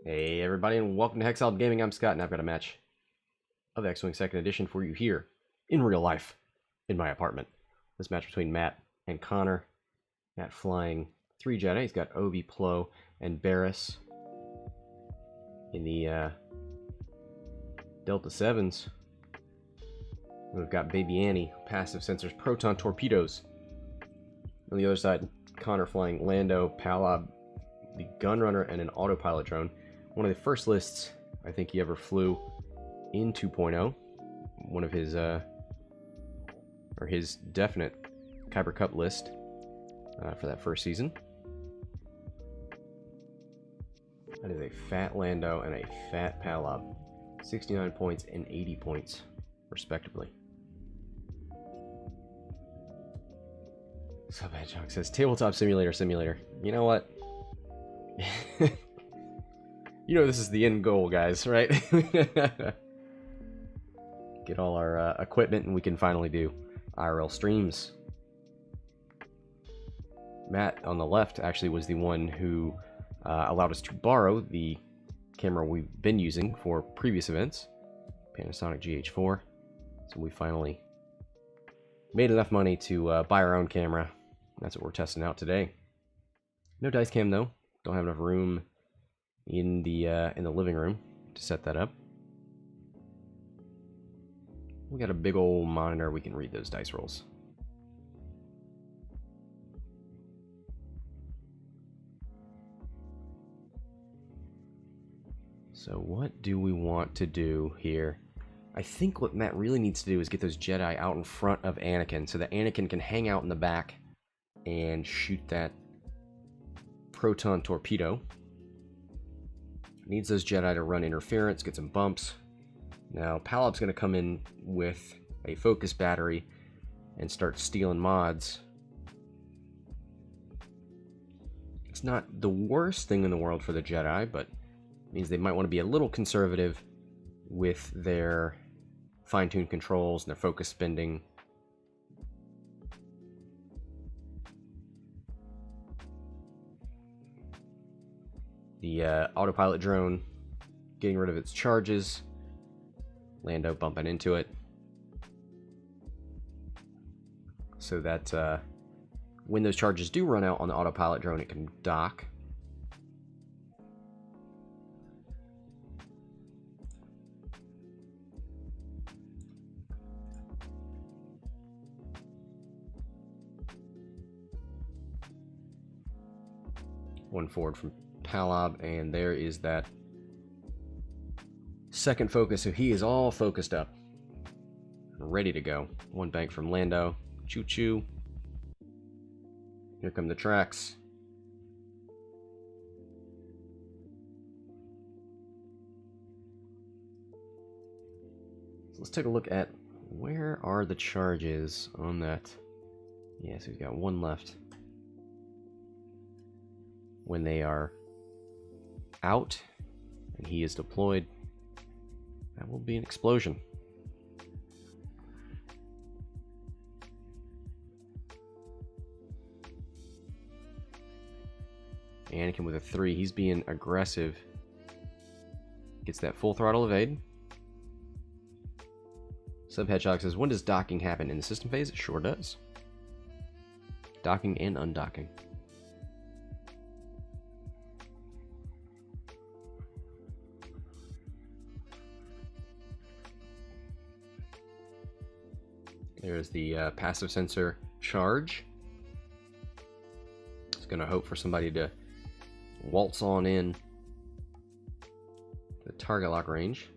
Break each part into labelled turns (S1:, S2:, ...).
S1: Hey everybody, and welcome to Hexiled Gaming. I'm Scott, and I've got a match of X-Wing 2nd Edition for you here, in real life, in my apartment. This match between Matt and Connor. Matt flying 3 Jedi. He's got Offee, Palob, and Bariss in the Delta 7s. We've got Baby Annie, passive sensors, proton torpedoes. On the other side, Connor flying Lando, Palob, the Gunrunner, and an Autopilot drone. One of the first lists I think he ever flew in 2.0. One of his, or his definite Kyber Cup list for that first season. That is a fat Lando and a fat Palob. 69 points and 80 points, respectively. Subhedgehog says, Tabletop Simulator. You know what? You know this is the end goal, guys, right? Get all our equipment and we can finally do IRL streams. Matt on the left actually was the one who allowed us to borrow the camera we've been using for previous events, Panasonic GH4. So we finally made enough money to buy our own camera. That's what we're testing out today. No dice cam though. Don't have enough room in the living room to set that up. We got a big old monitor. We can read those dice rolls. So what do we want to do here? I think what Matt really needs to do is get those Jedi out in front of Anakin so that Anakin can hang out in the back and shoot that proton torpedo. Needs those Jedi to run interference, get some bumps. Now Palob's going to come in with a focus battery and start stealing mods. It's not the worst thing in the world for the Jedi, but it means they might want to be a little conservative with their fine-tuned controls and their focus spending. The autopilot drone getting rid of its charges. Lando bumping into it. So that when those charges do run out on the autopilot drone, it can dock. One forward from Palob, and there is that second focus, so he is all focused up, ready to go. One bank from Lando, choo-choo. Here come the tracks. So let's take a look at where are the charges on that. Yeah, so we've got one left. When they are out and he is deployed, that will be an explosion. Anakin with a 3, he's being aggressive. Gets that full throttle evade. Subhedgehog says, when does docking happen? In the system phase? It sure does. Docking and undocking. There's the passive sensor charge. It's going to hope for somebody to waltz on in the target lock range.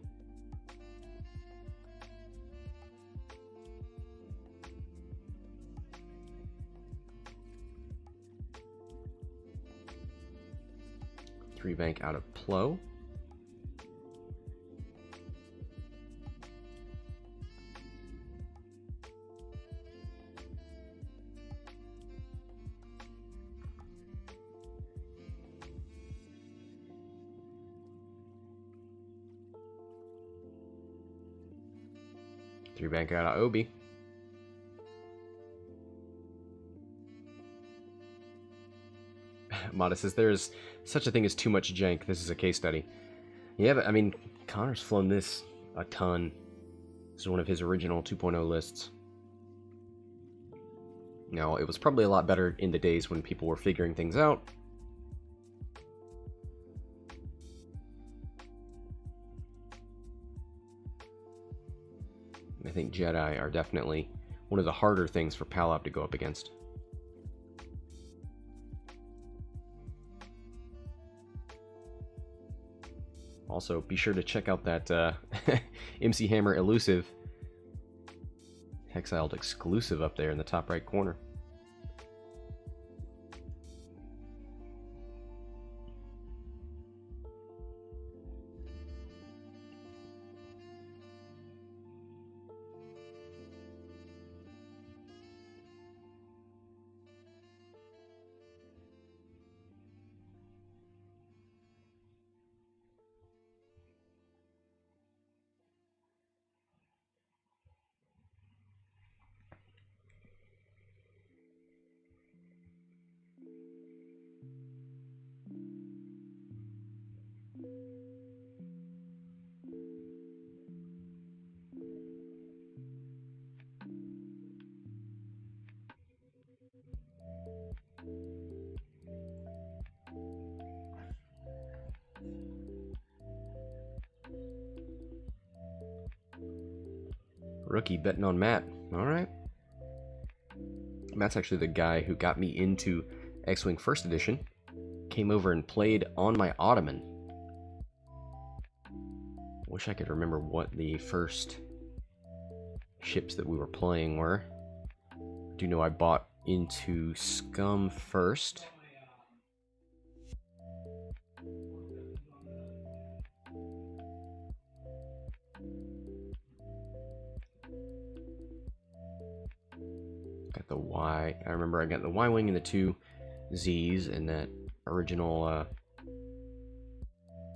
S1: Three bank out of Plo. Three bank out of Obi. Modest says, there's such a thing as too much jank. This is a case study. Yeah, but I mean, Connor's flown this a ton. This is one of his original 2.0 lists. Now, it was probably a lot better in the days when people were figuring things out. I think Jedi are definitely one of the harder things for Palob to go up against. Also, be sure to check out that MC Hammer Elusive Hexiled exclusive up there in the top right corner. Rookie betting on Matt. Alright. Matt's actually the guy who got me into X-Wing First Edition. Came over and played on my Ottoman. Wish I could remember what the first ships that we were playing were. I do know I bought into Scum first. Got the Y. I remember I got the Y-Wing and the two Z's in that original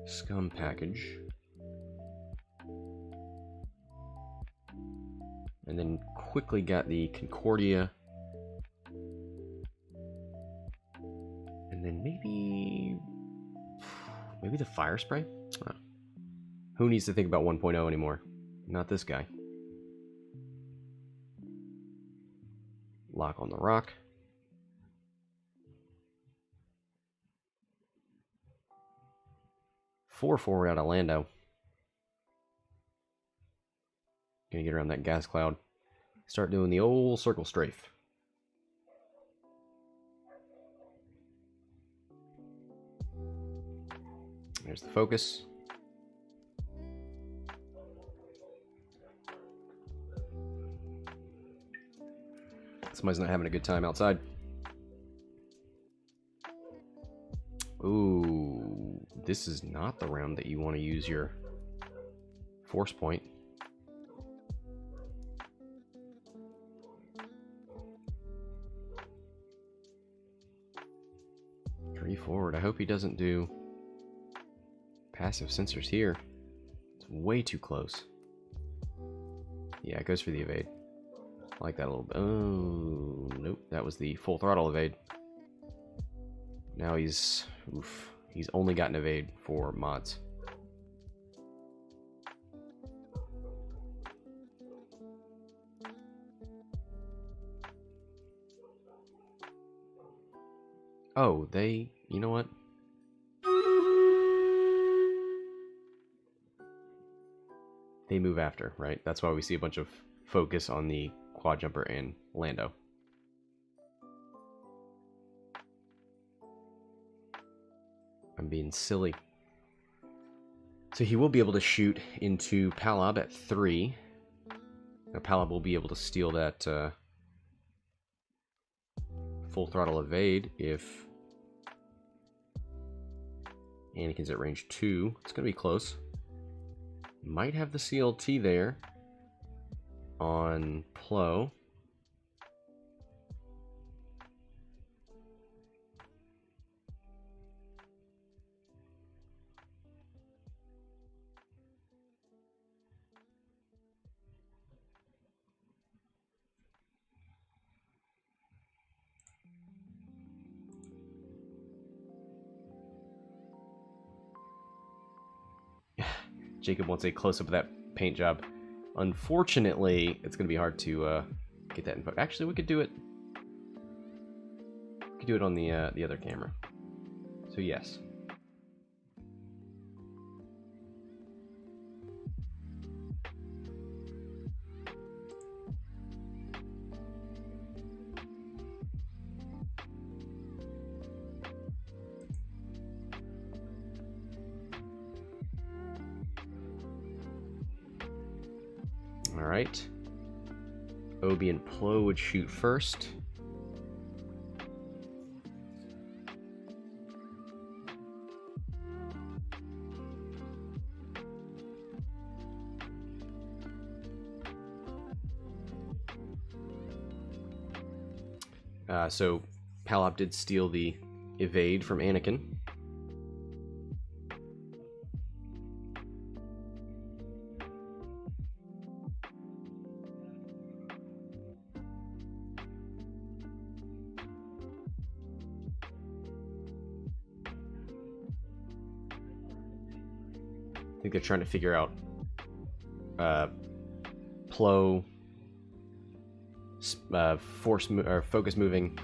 S1: Scum package. And then quickly got the Concordia. And then maybe the Fire Spray? Oh. Who needs to think about 1.0 anymore? Not this guy. Lock on the rock. Four forward out of Lando. Gonna get around that gas cloud. Start doing the old circle strafe. There's the focus. Somebody's not having a good time outside. Ooh, this is not the round that you want to use your force point. Three forward. I hope he doesn't do passive sensors here. It's way too close. Yeah, it goes for the evade. I like that a little bit. Oh, nope. That was the full throttle evade. Now he's... Oof. He's only got an evade for mods. Oh, they... You know what? They move after, right? That's why we see a bunch of focus on the quad jumper and Lando. I'm being silly. So he will be able to shoot into Palob at 3. Now Palob will be able to steal that full throttle evade if Anakin's at range 2. It's going to be close. Might have the CLT there on Plo. Jacob wants a close-up of that paint job. Unfortunately, it's going to be hard to get that info. Actually, we could do it. We could do it on the other camera. So yes. Alright. Obi and Plo would shoot first. So Palob did steal the evade from Anakin. I think they're trying to figure out Plo focus moving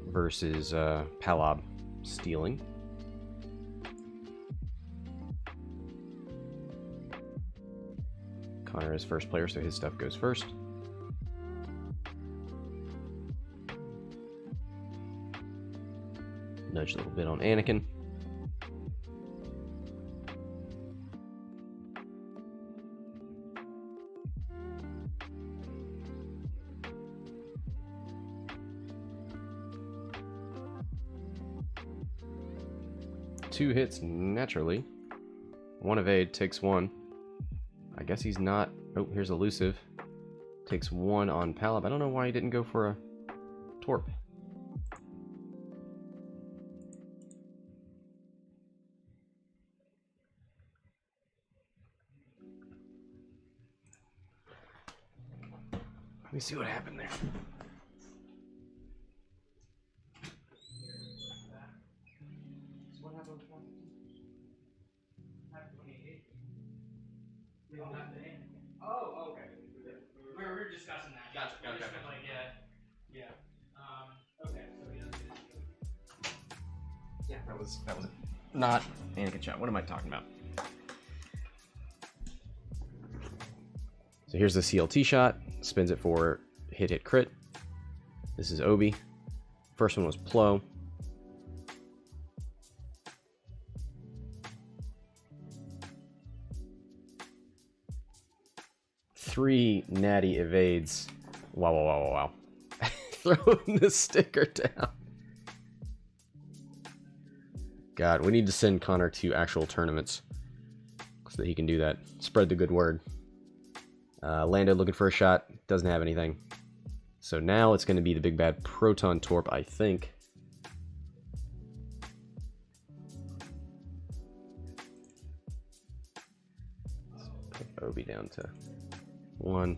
S1: versus Palob stealing. Connor is first player, so his stuff goes first. Nudge a little bit on Anakin. Two hits naturally. One evade, takes one. I guess he's not. Oh, here's elusive. Takes one on Palob. I don't know why he didn't go for a torp. Let me see what happened there.
S2: Oh, okay. We were discussing that.
S1: Gotcha.
S2: Like, yeah. Okay, so he doesn't get it.
S1: Yeah, that was not Anakin shot. What am I talking about? So here's the CLT shot. Spins it for hit crit. This is Obi. First one was Plo. Three natty evades. Wow. Throwing the sticker down. God, we need to send Connor to actual tournaments so that he can do that. Spread the good word. Lando looking for a shot. Doesn't have anything. So now it's going to be the big bad Proton Torp, I think. Let's put Obi down to 1.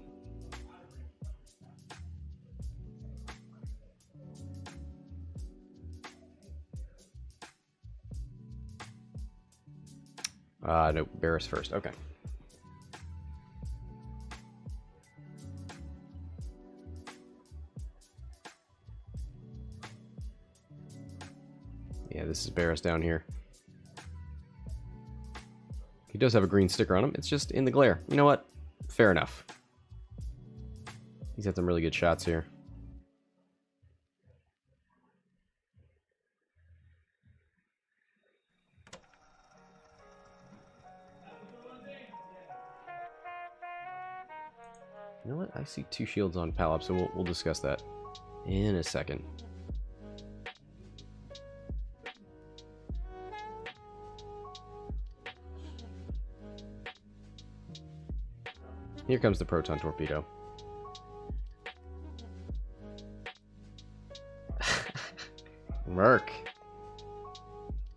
S1: No, Bariss first. Okay. Yeah, this is Bariss down here. He does have a green sticker on him. It's just in the glare. You know what? Fair enough. He's had some really good shots here. You know what? I see 2 shields on Palob, so we'll discuss that in a second. Here comes the Proton Torpedo. Merc.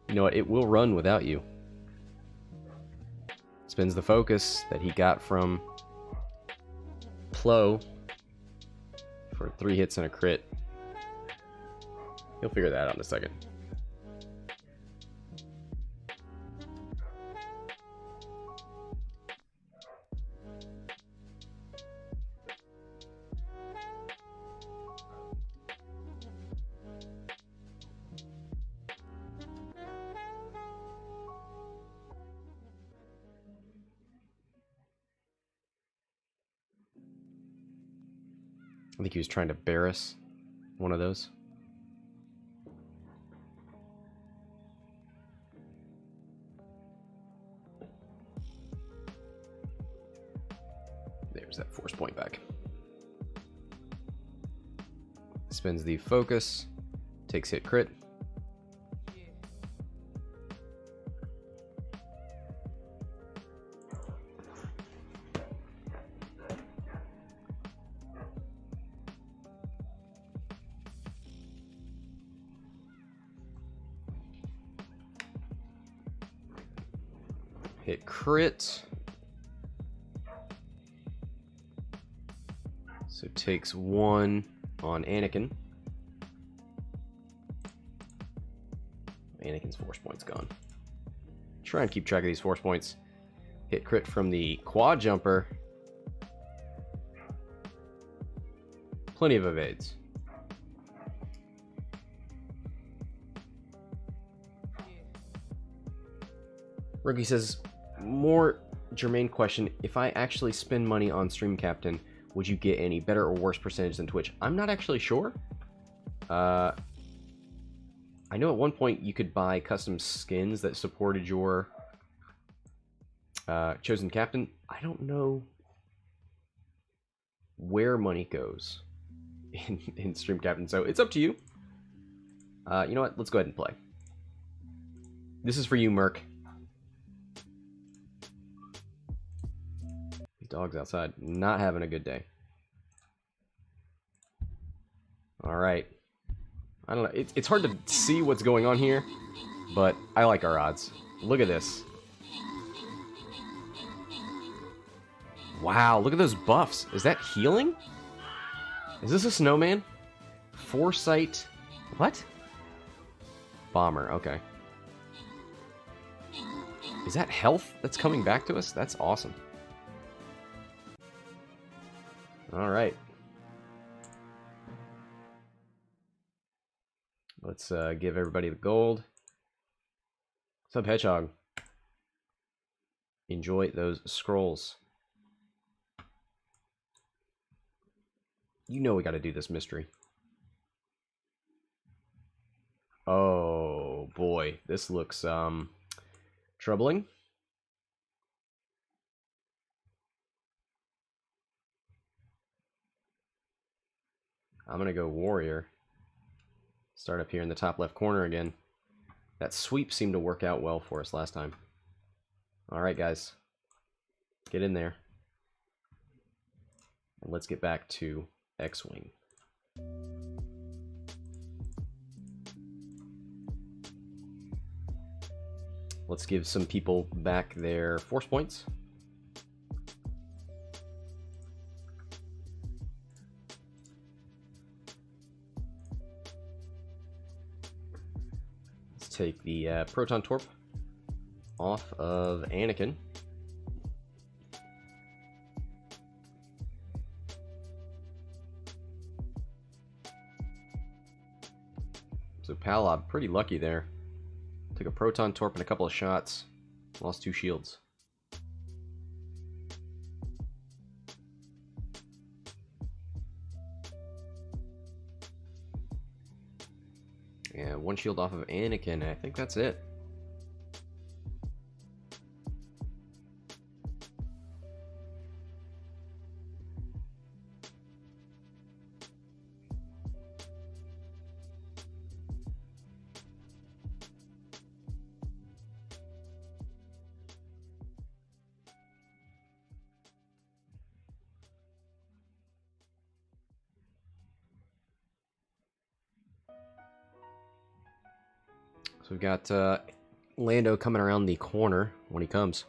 S1: You know what? It will run without you. Spins the focus that he got from Plo for 3 hits and a crit. He'll figure that out in a second. I think he was trying to Bariss one of those. There's that force point back. Spends the focus, takes hit crit. Hit crit. So takes 1 on Anakin. Anakin's force point's gone. Try and keep track of these force points. Hit crit from the quad jumper. Plenty of evades. Rookie says, more germane question. If I actually spend money on Stream Captain, would you get any better or worse percentage than Twitch? I'm not actually sure. I know at one point you could buy custom skins that supported your chosen captain. I don't know where money goes in Stream Captain, so it's up to you. You know what? Let's go ahead and play. This is for you, Merc. These dogs outside not having a good day. All right. I don't know. It's hard to see what's going on here, but I like our odds. Look at this. Wow, look at those buffs. Is that healing? Is this a snowman? Foresight. What? Bomber, okay. Is that health that's coming back to us? That's awesome. Alright. Let's give everybody the gold. What's up, Hedgehog? Enjoy those scrolls. You know we got to do this mystery. Oh boy, this looks troubling. I'm gonna go warrior. Start up here in the top left corner again. That sweep seemed to work out well for us last time. All right, guys, get in there. And let's get back to X-Wing. Let's give some people back their force points. Let's take the proton torp off of Anakin. So Palob, pretty lucky there. Took a proton torp and a couple of shots. Lost 2 shields. Yeah, 1 shield off of Anakin. I think that's it. So we've got Lando coming around the corner when he comes.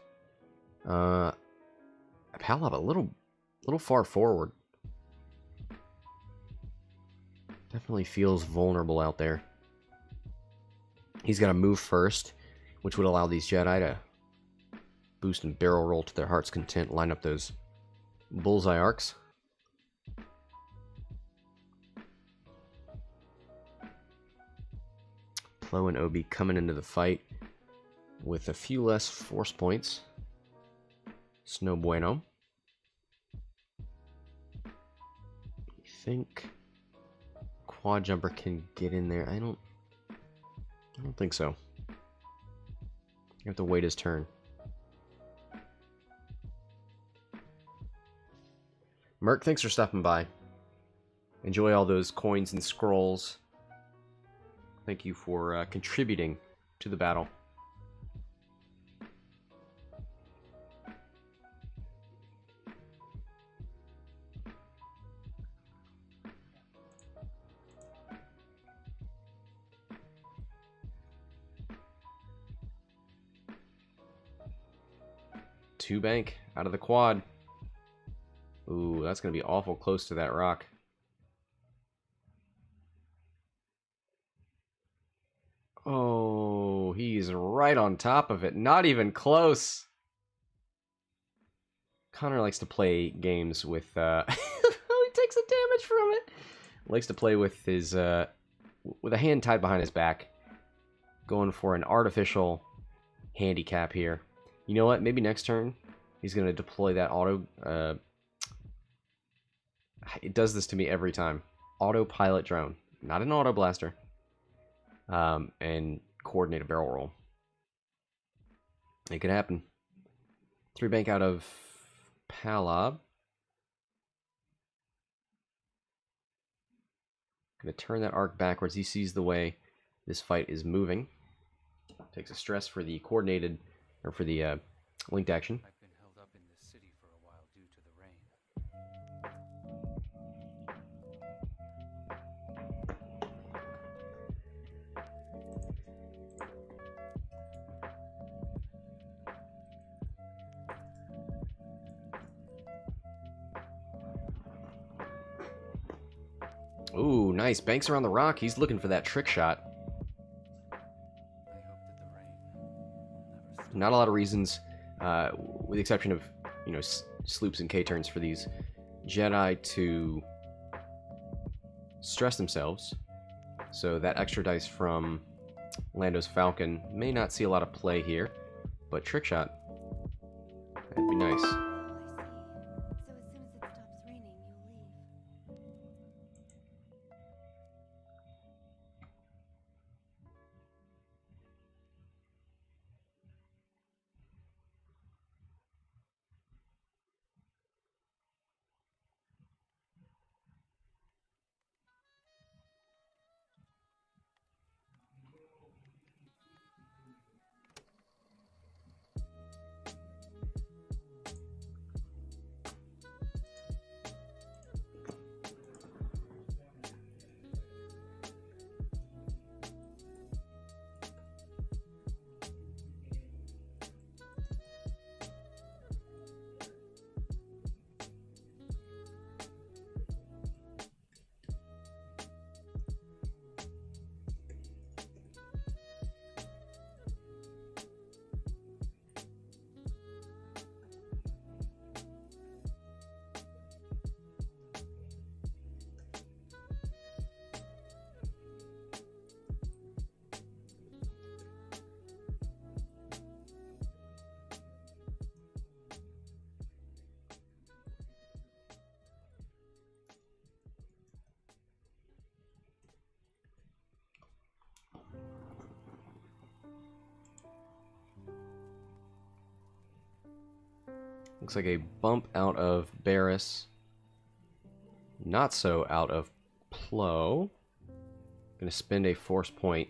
S1: Palob a little far forward. Definitely feels vulnerable out there. He's got to move first, which would allow these Jedi to boost and barrel roll to their heart's content, line up those bullseye arcs. Plo and Obi coming into the fight with a few less force points. It's no bueno. I think quad jumper can get in there. I don't think so. You have to wait his turn. Merc, thanks for stopping by. Enjoy all those coins and scrolls. Thank you for contributing to the battle. Two bank out of the quad. Ooh, that's going to be awful close to that rock. Oh, he's right on top of it. Not even close. Connor likes to play games with... oh, he takes the damage from it. Likes to play with his... with a hand tied behind his back. Going for an artificial handicap here. You know what? Maybe next turn he's going to deploy that auto... it does this to me every time. Autopilot drone. Not an auto blaster. And coordinate a barrel roll. It could happen. 3 bank out of Palob. Gonna turn that arc backwards. He sees the way this fight is moving. Takes a stress for the coordinated, or for the linked action.
S3: I've been held up in this city for a while due to the rain.
S1: Ooh, nice. Banks around the rock. He's looking for that trick shot.
S3: I hope that the rain will never stop.
S1: Not a lot of reasons, with the exception of, you know, sloops and K-turns for these Jedi to stress themselves. So that extra dice from Lando's Falcon may not see a lot of play here, but trick shot, that'd be nice.
S4: I see. So as soon as it stops raining, you'll leave.
S1: Looks like a bump out of Bariss. Not so out of Plo. Gonna spend a force point.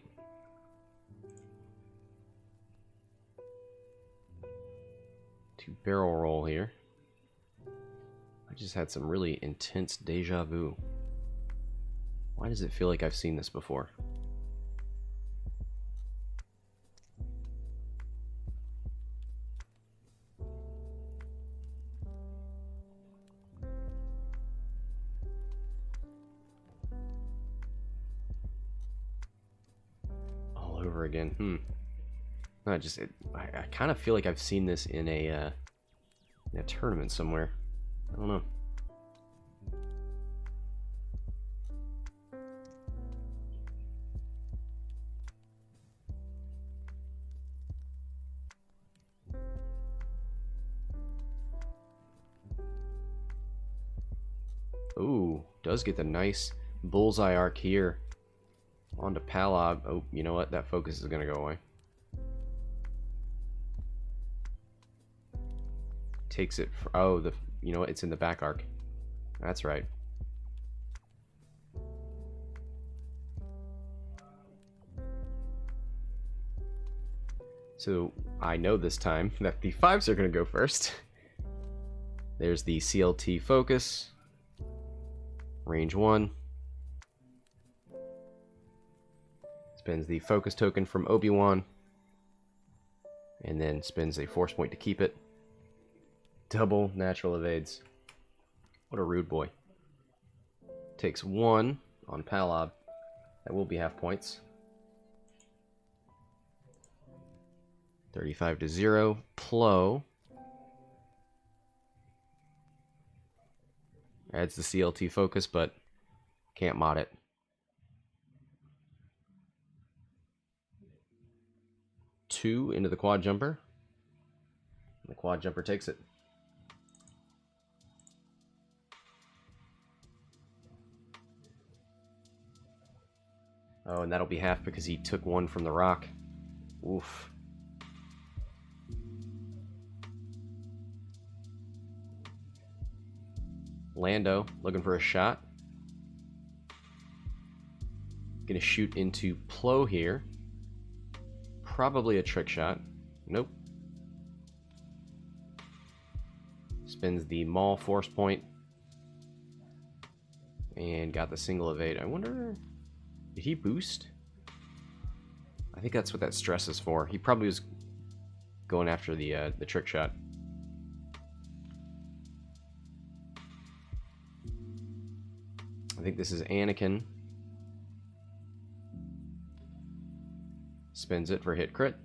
S1: To barrel roll here. I just had some really intense deja vu. Why does it feel like I've seen this before? Again. No, I kind of feel like I've seen this in a tournament somewhere. I don't know. Ooh, Does get the nice bullseye arc here. Onto Palob. Oh, you know what? That focus is going to go away. Takes it. Oh, you know what? It's in the back arc. That's right. So I know this time that the 5s are going to go first. There's the CLT focus. Range 1. Spends the focus token from Obi-Wan. And then spends a force point to keep it. Double natural evades. What a rude boy. Takes 1 on Palob. That will be half points. 35 to 0. Plo. Adds the CLT focus, but can't mod it. Two into the quad jumper. The quad jumper takes it. Oh, and that'll be half because he took 1 from the rock. Oof. Lando looking for a shot. Gonna shoot into Plo here. Probably a trick shot. Nope. Spins the Maul force point. And got the single evade. I wonder... Did he boost? I think that's what that stress is for. He probably was going after the trick shot. I think this is Anakin. Spins it for hit crit.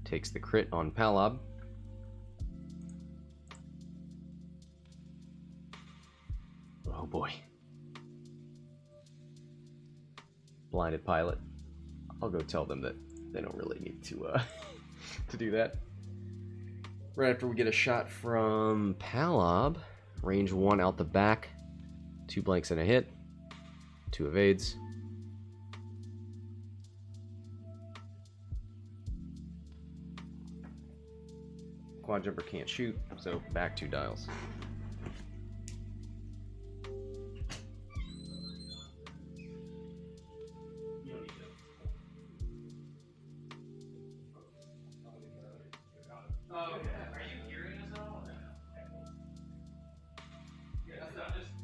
S1: Takes the crit on Palob. Oh boy. Blinded pilot. I'll go tell them that they don't really need to to do that. Right after we get a shot from Palob. Range 1 out the back. 2 blanks and a hit. 2 evades. Quad jumper can't shoot, so back 2 dials.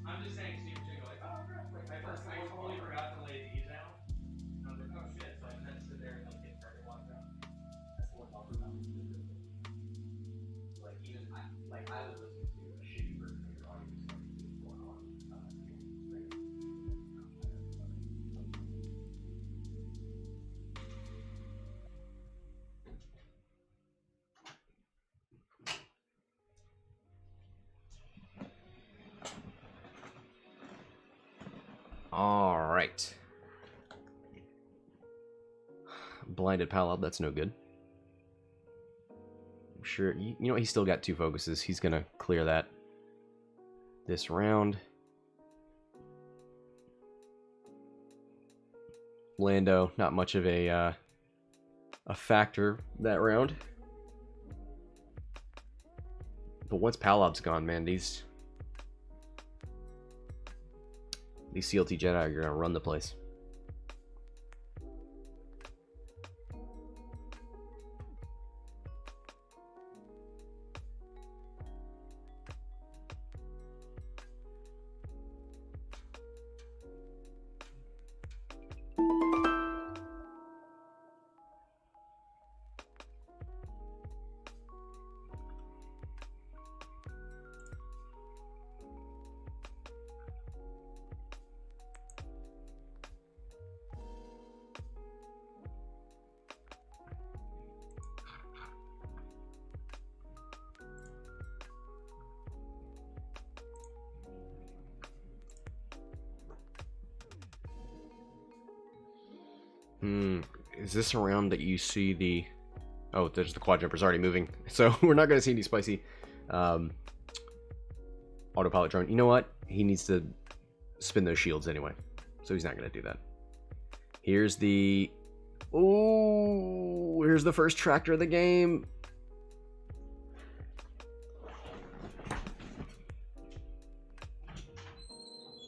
S2: I'm just saying, so you go like, oh, crap. Like, I totally forgot to lay these out. And I was like, oh shit. So I had to sit there and like get started walking around. That's the one talk about. Like even I was listening to a shitty version of your audio just like going on.
S1: All right. Blinded Palob, that's no good. I'm sure, you know what, he's still got 2 focuses. He's going to clear that this round. Lando, not much of a factor that round. But once Palob's gone, man, these CLT Jedi are going to run the place. Is this a round that you see the... Oh, there's the quad jumper's already moving. So we're not going to see any spicy autopilot drone. You know what? He needs to spin those shields anyway, so he's not going to do that. Here's the... Oh, here's the first tractor of the game.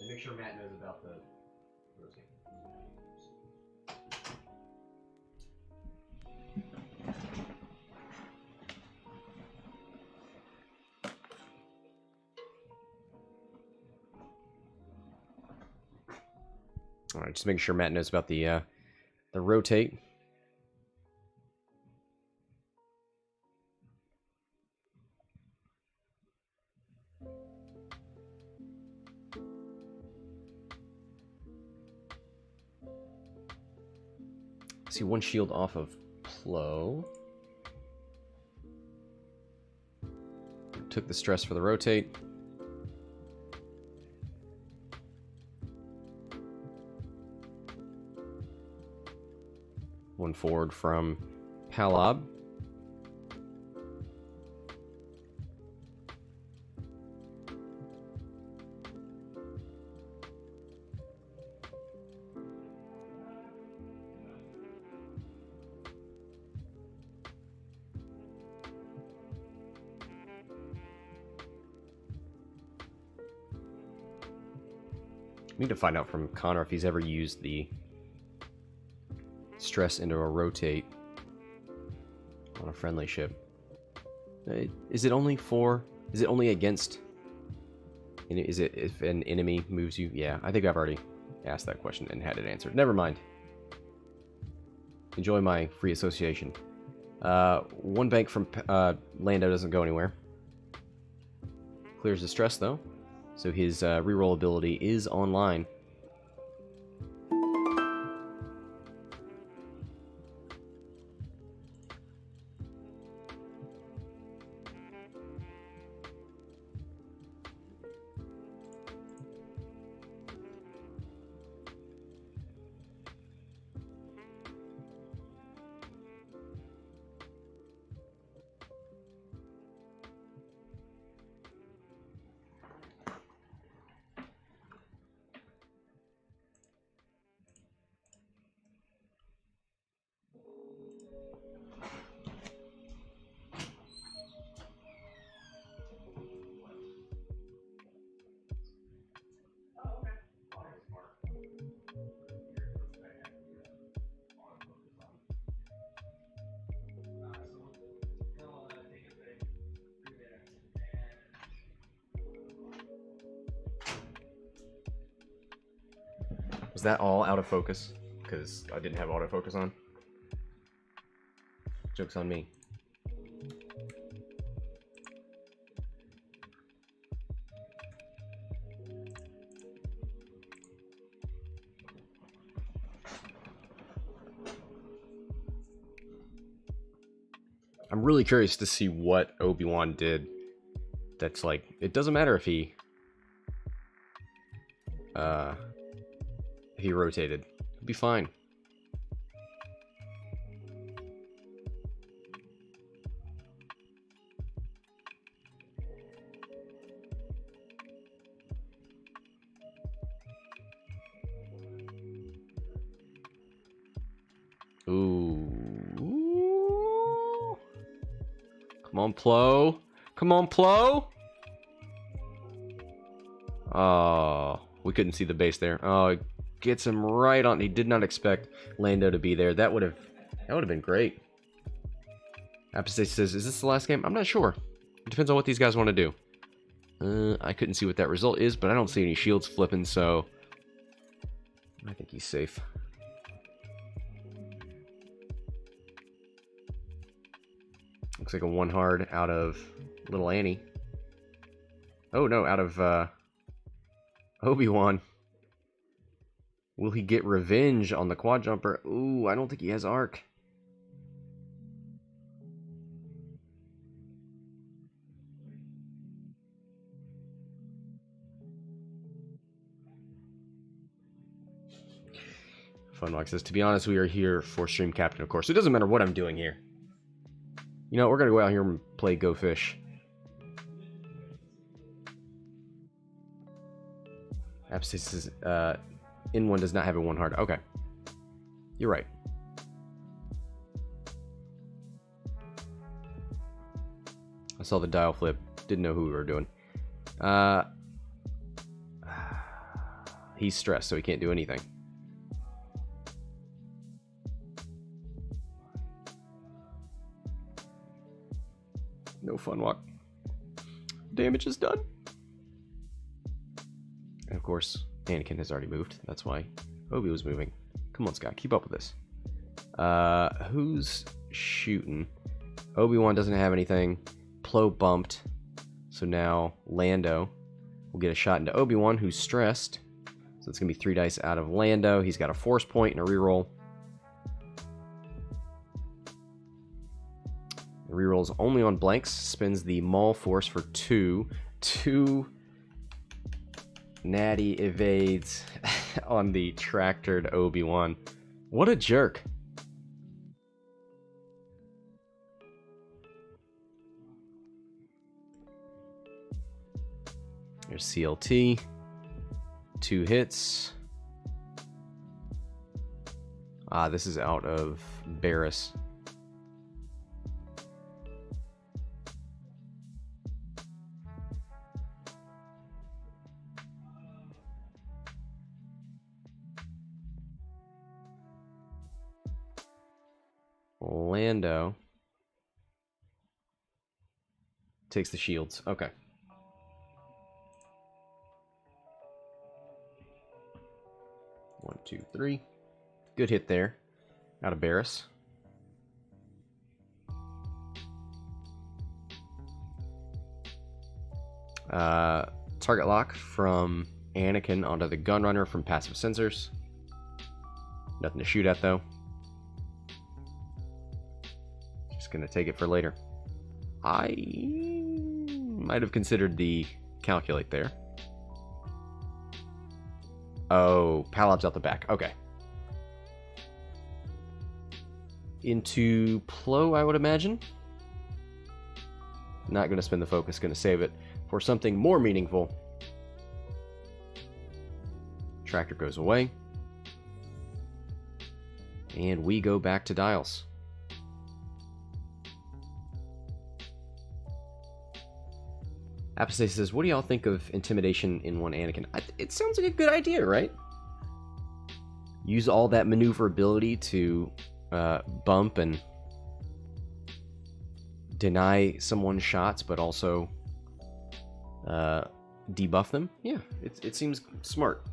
S1: Make sure Matt knows about the roasting. All right, just making sure Matt knows about the rotate. See one shield off of Plo. Took the stress for the rotate. One forward from Palob. Need to find out from Connor if he's ever used the stress into a rotate on a friendly ship. Is it only for... Is it only against... Is it if an enemy moves you? Yeah, I think I've already asked that question and had it answered. Never mind. Enjoy my free association. One bank from Lando doesn't go anywhere. Clears the stress, though. So his reroll ability is online. Was that all out of focus? Because I didn't have autofocus on. Joke's on me. I'm really curious to see what Obi-Wan did. That's like, it doesn't matter if he rotated. It'd be fine. Ooh. Come on, Plo. Come on, Plo. Oh, we couldn't see the base there. Oh, it gets him right on. He did not expect Lando to be there. That would have been great. Apostate says, "Is this the last game?" I'm not sure. It depends on what these guys want to do. I couldn't see what that result is, but I don't see any shields flipping, so I think he's safe. Looks like a one hard out of little Annie. Oh no, out of Obi-Wan. Will he get revenge on the quad jumper? Ooh, I don't think he has arc. Funlock says, to be honest, we are here for stream captain, of course. It doesn't matter what I'm doing here. You know, we're going to go out here and play Go Fish. Abscess in one does not have a 1 heart. Okay. You're right. I saw the dial flip. Didn't know who we were doing. He's stressed, so he can't do anything. No fun walk. Damage is done. And of course, Anakin has already moved. That's why Obi was moving. Come on, Scott, keep up with this. Who's shooting? Obi-Wan doesn't have anything. Plo bumped. So now Lando will get a shot into Obi-Wan, who's stressed. So it's going to be 3 dice out of Lando. He's got a force point and a reroll. The reroll's only on blanks. Spends the Maul Force for 2. 2 natty evades on the tractored Obi-Wan. What a jerk. There's CLT. 2 hits. Ah, this is out of Bariss. Lando takes the shields. Okay. One, two, three. Good hit there. Out of Bariss. Target lock from Anakin onto the Gunrunner from passive sensors. Nothing to shoot at though. Just gonna take it for later. I might have considered the calculate there. Oh, Palob's out the back. Okay. Into Plo, I would imagine. Not going to spend the focus, going to save it for something more meaningful. Tractor goes away. And we go back to dials. Apostase says, what do y'all think of intimidation in one Anakin? It sounds like a good idea, right? Use all that maneuverability to bump and deny someone shots, but also debuff them. Yeah, it seems smart.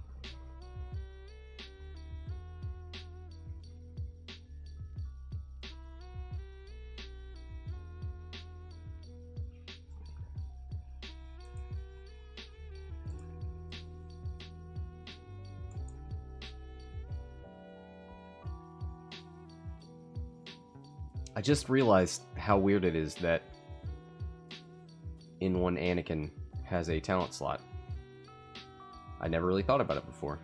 S1: I just realized how weird it is that in one Anakin has a talent slot. I never really thought about it before.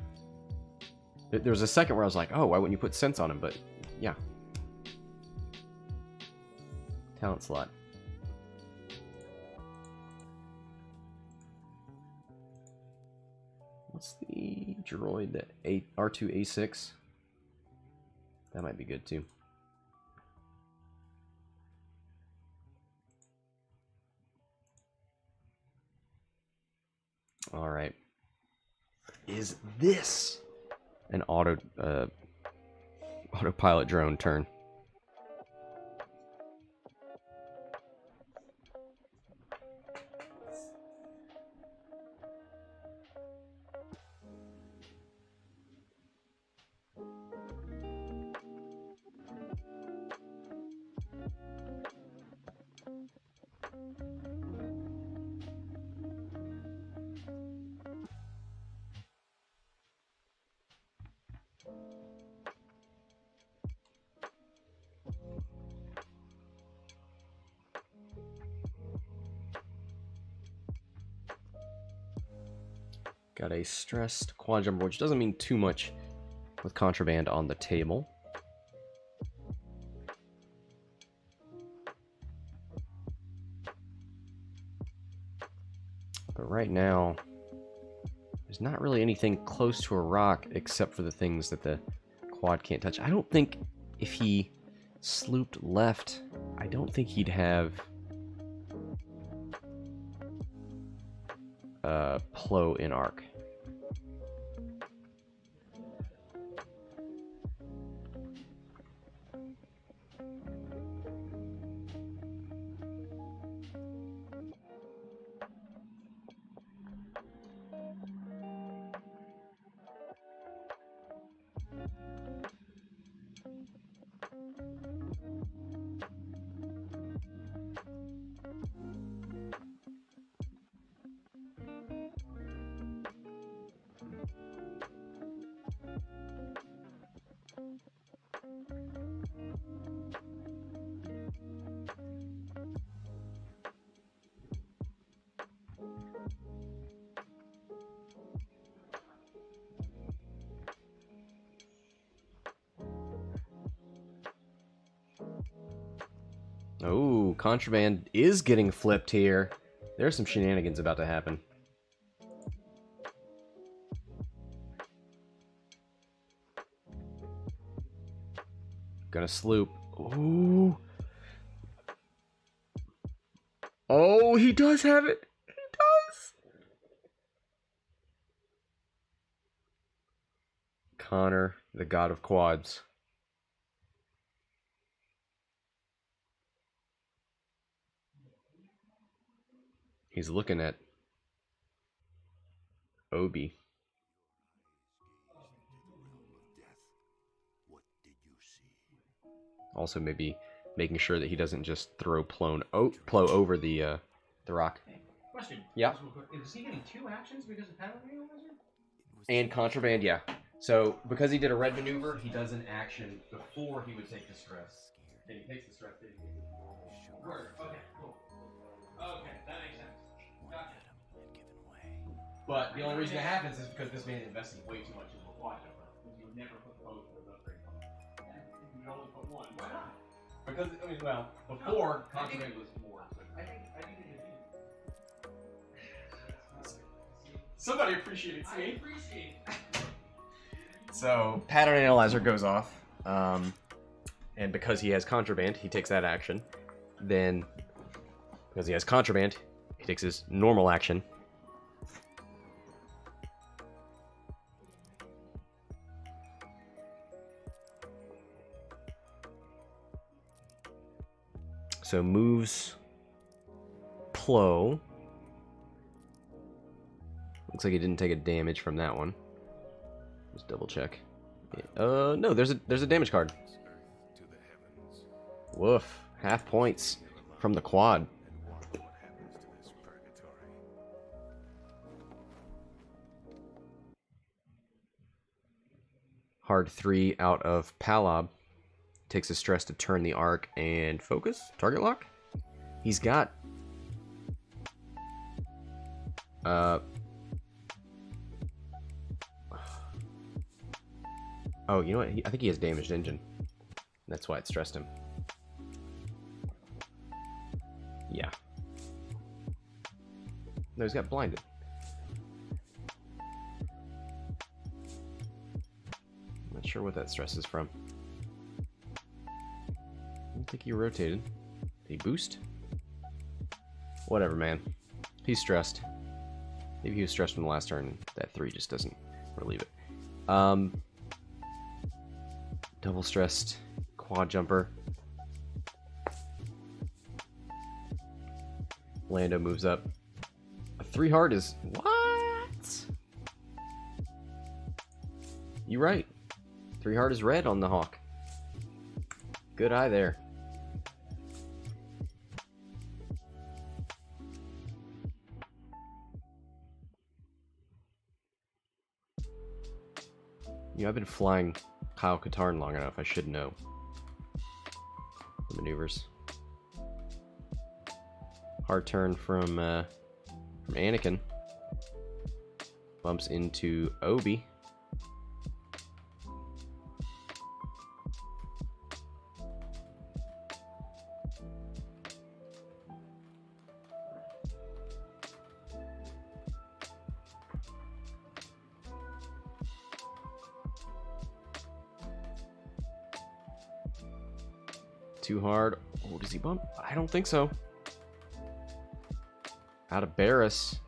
S1: There was a second where I was like, oh, why wouldn't you put sense on him? But yeah. Talent slot. What's the droid that R2A6? That might be good too. All right. Is this an autopilot drone turn? Got a stressed quad jumper, which doesn't mean too much with contraband on the table. But right now, There's not really anything close to a rock except for the things that the quad can't touch. I don't think if he slooped left, I don't think he'd have Plo in arc. Oh, Contraband is getting flipped here. There's some shenanigans about to happen. Gonna sloop. Ooh. Oh, he does have it. He does. Connor, the god of quads. He's looking at Obi. Also, maybe making sure that he doesn't just throw Plo over the rock.
S2: Question.
S1: Yeah.
S2: Just real quick. Is he getting 2 actions because of pattern analyzer?
S1: And Contraband, yeah. So, because he did a red maneuver, he does an action before he would take the stress. And he takes the stress, then he takes the
S2: Word. Okay, cool. Okay, that makes sense. Gotcha.
S1: But the only reason it happens is because this man invested way too much into a quad jumper.
S2: You would never put both of those upgrades on. You would only put one. Why not?
S1: Because, I mean, well, before, Contraband was more.
S2: I think it is.
S1: Somebody appreciates
S2: I appreciate it.
S1: So, pattern analyzer goes off, and because he has Contraband, he takes that action. Then, because he has Contraband, he takes his normal action. So moves Plo. Looks like he didn't take a damage from that one. Just double check. No, there's a damage card. Woof. Half points from the quad. Hard 3 out of Palob. Takes a stress to turn the arc and focus. Target lock. He's got oh, you know what? I think he has damaged engine. That's why it stressed him. Yeah. No, he's got blinded. Not sure what that stress is from. I don't think he rotated. Did he boost? Whatever, man. He's stressed. Maybe he was stressed from the last turn. That 3 just doesn't relieve it. Double stressed quad jumper. Lando moves up. A 3 hard is what? You right. 3 hard is red on the Hawk. Good eye there. You know, I've been flying Kyle Katarn long enough. I should know the maneuvers. Hard turn from Anakin. Bumps into Obi. too hard. Oh, does he bump? I don't think so. Out of Bariss.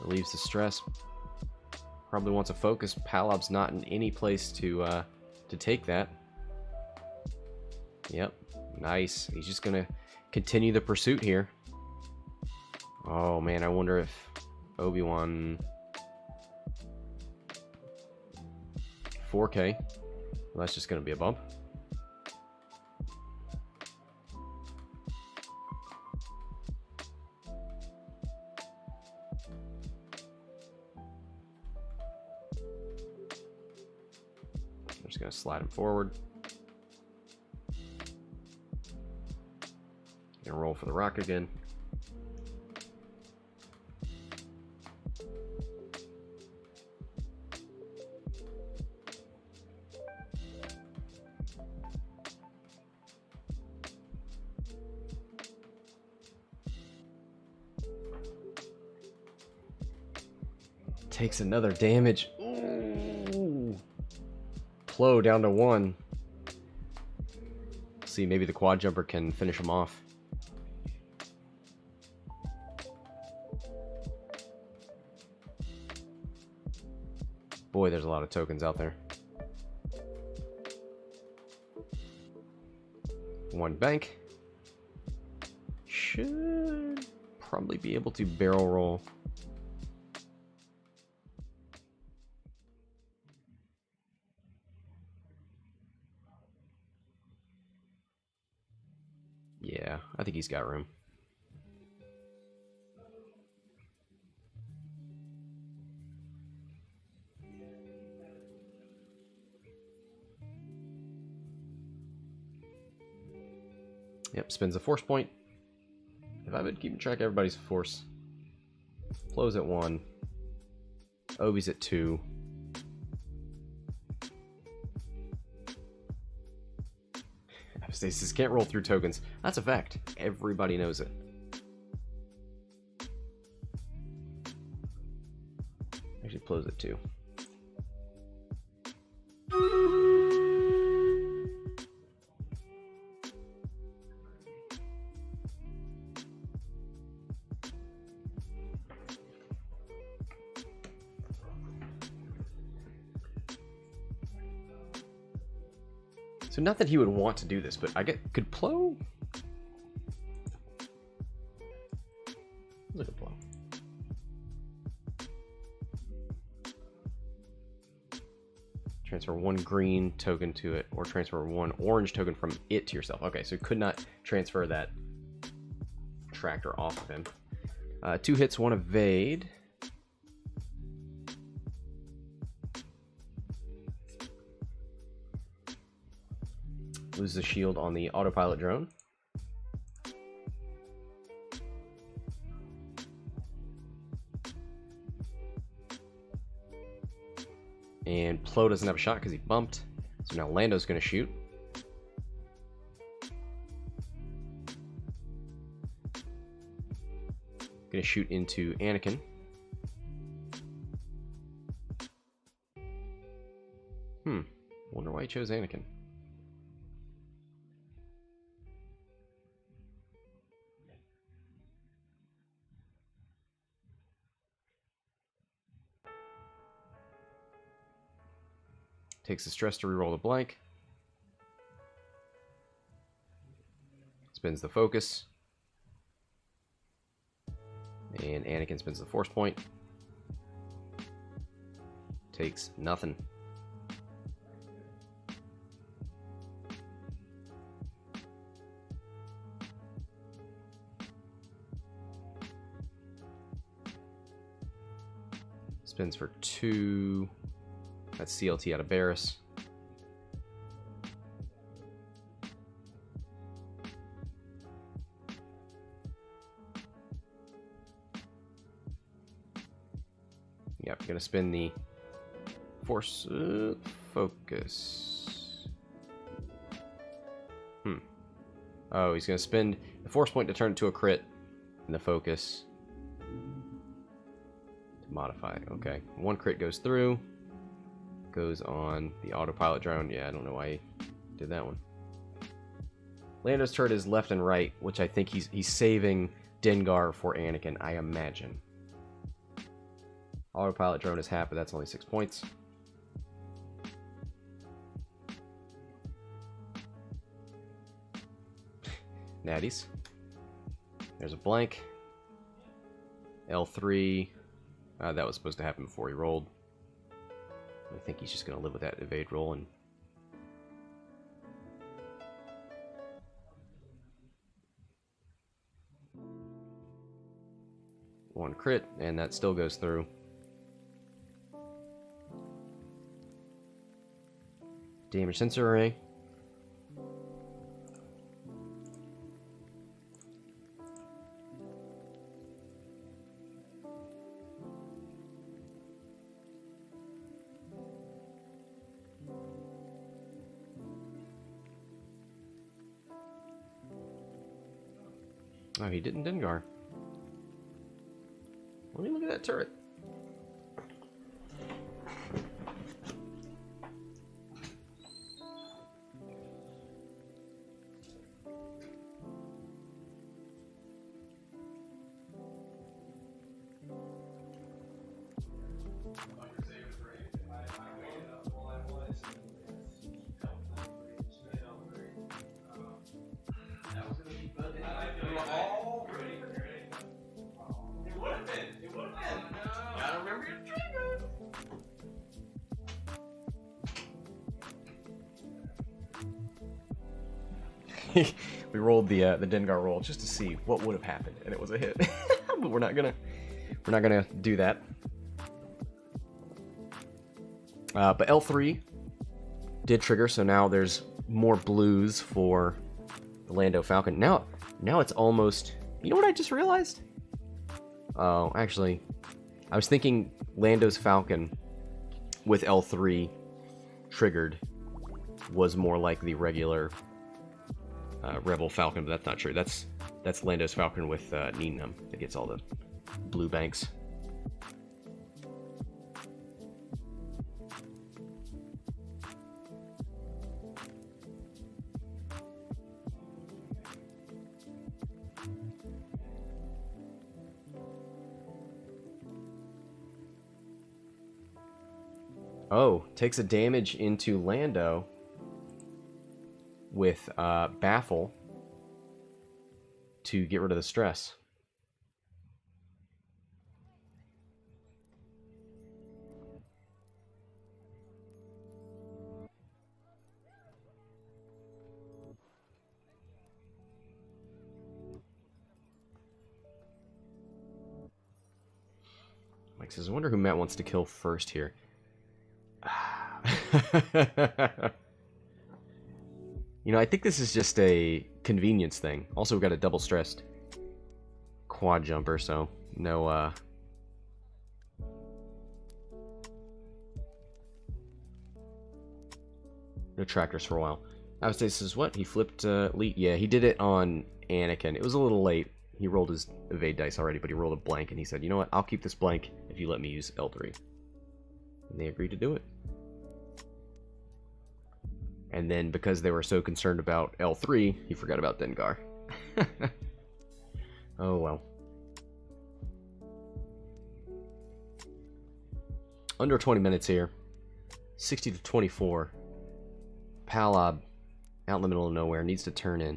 S1: Relieves the stress. Probably wants a focus. Palob's not in any place to take that. Yep. Nice. He's just going to continue the pursuit here. Oh, man. I wonder if Obi-Wan... 4K. Well, that's just going to be a bump. I'm just going to slide him forward. And roll for the rock again. Takes another damage. Ooh. Plo down to 1. See, maybe the quad jumper can finish him off. Boy, there's a lot of tokens out there. 1 bank. Should probably be able to barrel roll. Yeah, I think he's got room. Yep, spins a force point. If I've been keeping track of everybody's force. Plo's at 1. Obi's at 2. Stasis can't roll through tokens. That's a fact. Everybody knows it. Actually, Plo's at 2. So not that he would want to do this, but could Plo? Look at Plo. Transfer 1 green token to it, or transfer 1 orange token from it to yourself. Okay, so could not transfer that tractor off of him. 2 hits, 1 evade. Lose the shield on the autopilot drone. And Plo doesn't have a shot because he bumped. So now Lando's going to shoot. Going to shoot into Anakin. Wonder why he chose Anakin. Takes the stress to reroll the blank. Spins the focus. And Anakin spins the force point. Takes nothing. Spins for 2. That's CLT out of Bariss. Yep, gonna spin the force focus. Oh, he's gonna spend the force point to turn it to a crit and the focus to modify. Okay, 1 crit goes through. Goes on the autopilot drone. Yeah, I don't know why he did that one. Lando's turret is left and right, which I think he's saving Dengar for Anakin, I imagine. Autopilot drone is half, but that's only 6 points. Natties. There's a blank. L3. That was supposed to happen before he rolled. I think he's just going to live with that evade roll and... One crit, and that still goes through. Damage sensor array. Oh, he didn't Dengar. Let me look at that turret. We rolled the Dengar roll just to see what would have happened, and it was a hit. But we're not gonna do that. But L3 did trigger, so now there's more blues for the Lando Falcon. Now it's almost. You know what I just realized? Oh, actually, I was thinking Lando's Falcon with L3 triggered was more like the regular Rebel Falcon, but that's not true. That's Lando's Falcon with Ninum that gets all the blue banks. Oh, takes a damage into Lando with Baffle to get rid of the stress. Mike says, I wonder who Matt wants to kill first here. You know, I think this is just a convenience thing. Also, we've got a double stressed quad jumper, so no, no tractors for a while. Avastai says, what? He flipped Lee? Yeah, he did it on Anakin. It was a little late. He rolled his evade dice already, but he rolled a blank, and he said, you know what? I'll keep this blank if you let me use L3. And they agreed to do it. And then, because they were so concerned about L3, he forgot about Dengar. Oh, well. Under 20 minutes here. 60 to 24. Palob, out in the middle of nowhere, needs to turn in.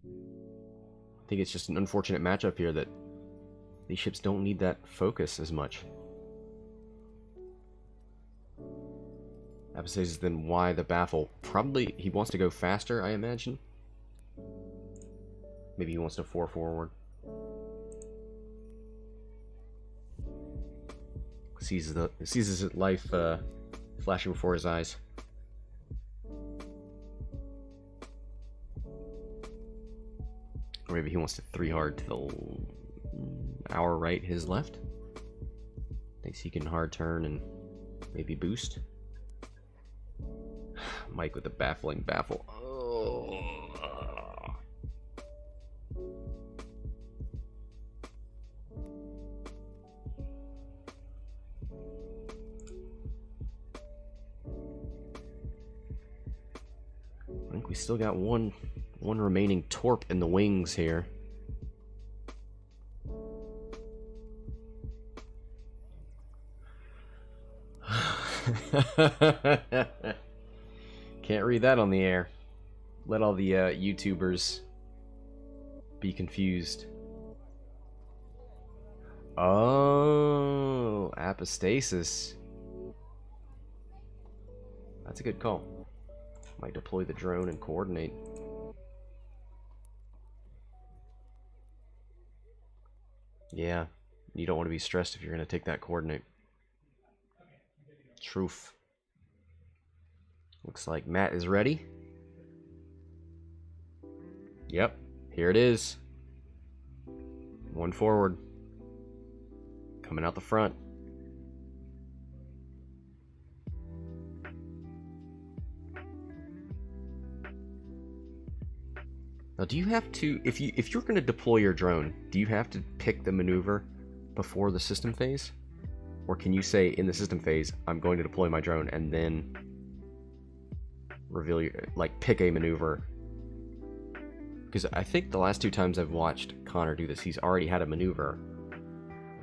S1: I think it's just an unfortunate matchup here that these ships don't need that focus as much. Episodes then why the baffle. Probably he wants to go faster, I imagine. Maybe he wants to 4 forward. Sees his life flashing before his eyes. Or maybe he wants to 3 hard to the our right, his left. Thinks he can hard turn and maybe boost. Mike with a baffling baffle. Oh. I think we still got one remaining torp in the wings here. Can't read that on the air. Let all the YouTubers be confused. Oh, apostasis. That's a good call. Might deploy the drone and coordinate. Yeah, you don't want to be stressed if you're going to take that coordinate. Truth. Looks like Matt is ready. Yep, here it is. One forward. Coming out the front. Now, do you have to, if you're going to deploy your drone, do you have to pick the maneuver before the system phase? Or can you say in the system phase, I'm going to deploy my drone, and then reveal your, like, pick a maneuver? Because I think the last 2 times I've watched Connor do this, he's already had a maneuver.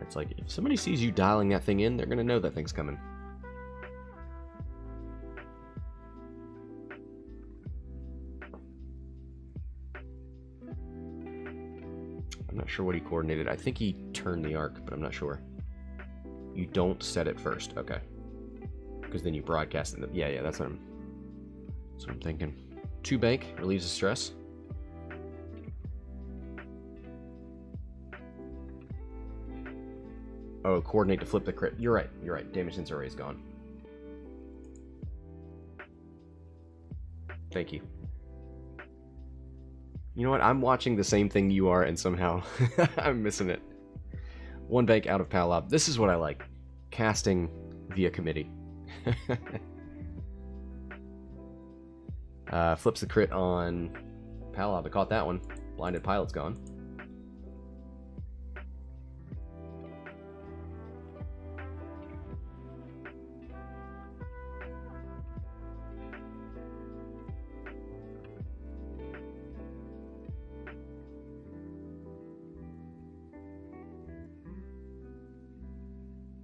S1: It's like, if somebody sees you dialing that thing in, they're going to know that thing's coming. I'm not sure what he coordinated. I think he turned the arc, but I'm not sure. You don't set it first. Okay. Because then you broadcast it. Yeah, that's what I'm thinking. 2 bank relieves the stress. Oh, coordinate to flip the crit. You're right. Damage sensor array is gone. Thank you. You know what? I'm watching the same thing you are, and somehow I'm missing it. 1 bank out of Palob. This is what I like. Casting via committee. Flips the crit on Palob. I caught that one. Blinded pilot's gone.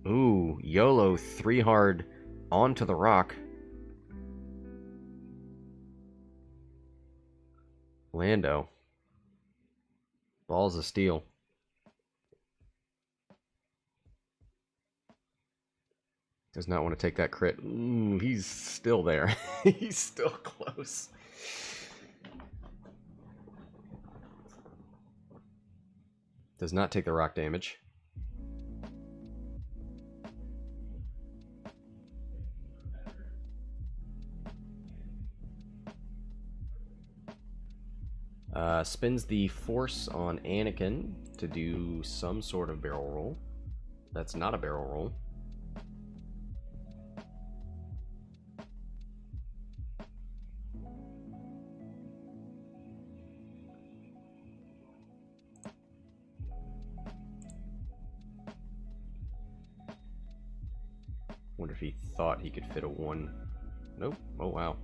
S1: Ooh, YOLO 3 hard onto the rock. Lando. Balls of steel. Does not want to take that crit. Ooh, he's still there. He's still close. Does not take the rock damage. Spins the force on Anakin to do some sort of barrel roll. That's not a barrel roll. Wonder if he thought he could fit a 1. Nope. Oh, wow.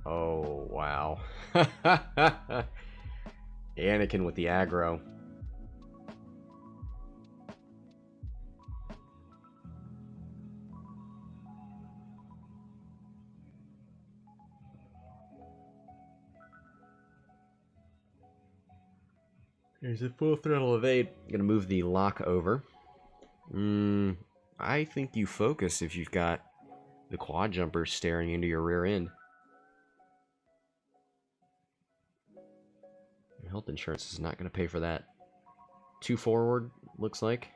S1: Oh, wow. Anakin with the aggro. There's a full throttle evade. Gonna move the lock over. I think you focus if you've got the quad jumper staring into your rear end. Your health insurance is not going to pay for that. 2 forward, looks like.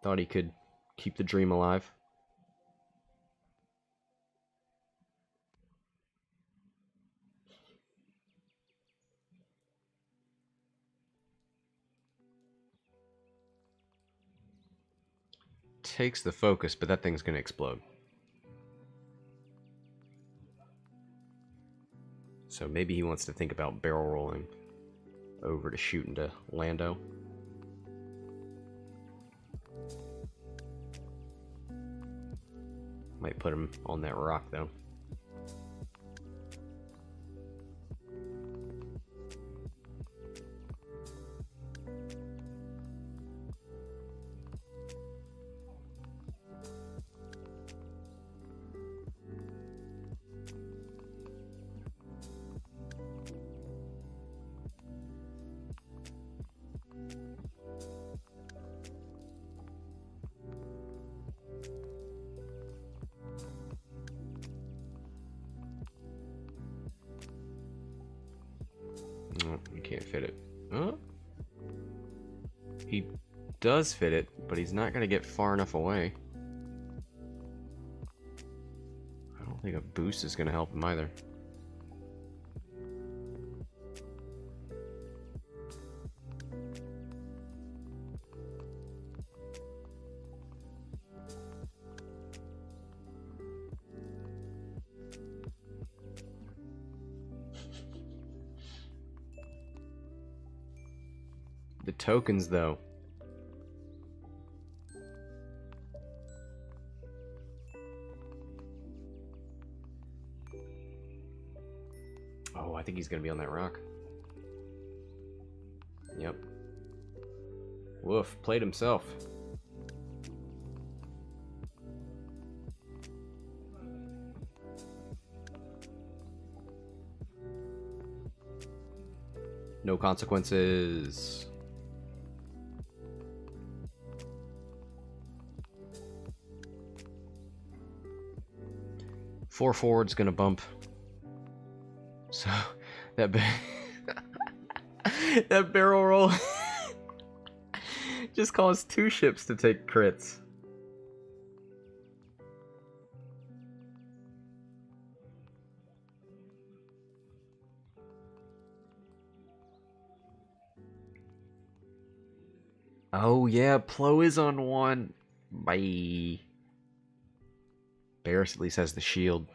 S1: Thought he could keep the dream alive. Takes the focus, but that thing's going to explode. So maybe he wants to think about barrel rolling over to shoot into Lando. Might put him on that rock, though. Oh, you can't fit it. Huh? He does fit it, but he's not going to get far enough away. I don't think a boost is going to help him either. The tokens, though. Oh, I think he's gonna be on that rock. Yep. Woof, played himself. No consequences. Four forward's gonna bump. So that that barrel roll just caused 2 ships to take crits. Oh yeah, Plo is on 1. Bye. Bariss at least has the shield.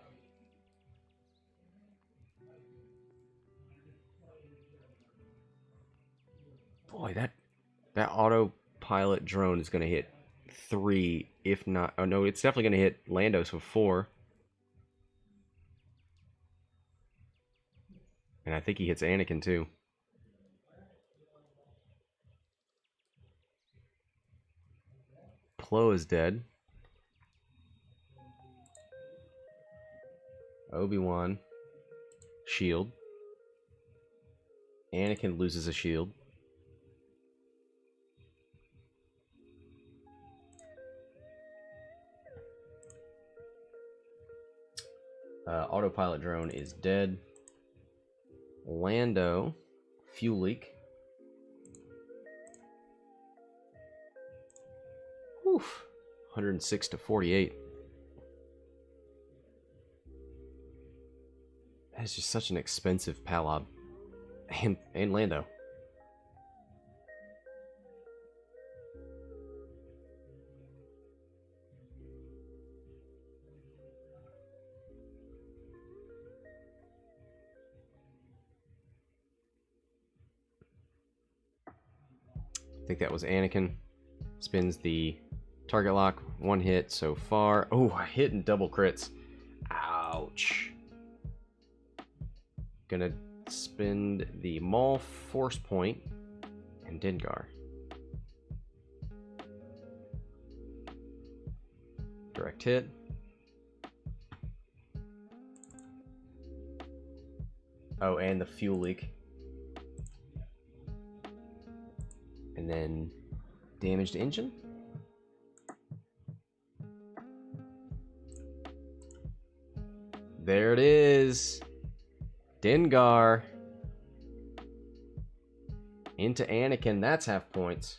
S1: Boy, that autopilot drone is gonna hit 3, if not. Oh no, it's definitely gonna hit Lando, so 4. And I think he hits Anakin too. Plo is dead. Obi-Wan. Shield. Anakin loses a shield. Autopilot drone is dead. Lando. Fuel leak. Oof. 106 to 48. That's just such an expensive Palob. And Lando. I think that was Anakin. Spins the target lock. 1 hit so far. Oh, I hit in double crits. Ouch. Gonna spend the Maul Force Point and Dengar. Direct hit. Oh, and the fuel leak. And then damaged engine. There it is. Dengar. Into Anakin. That's half points.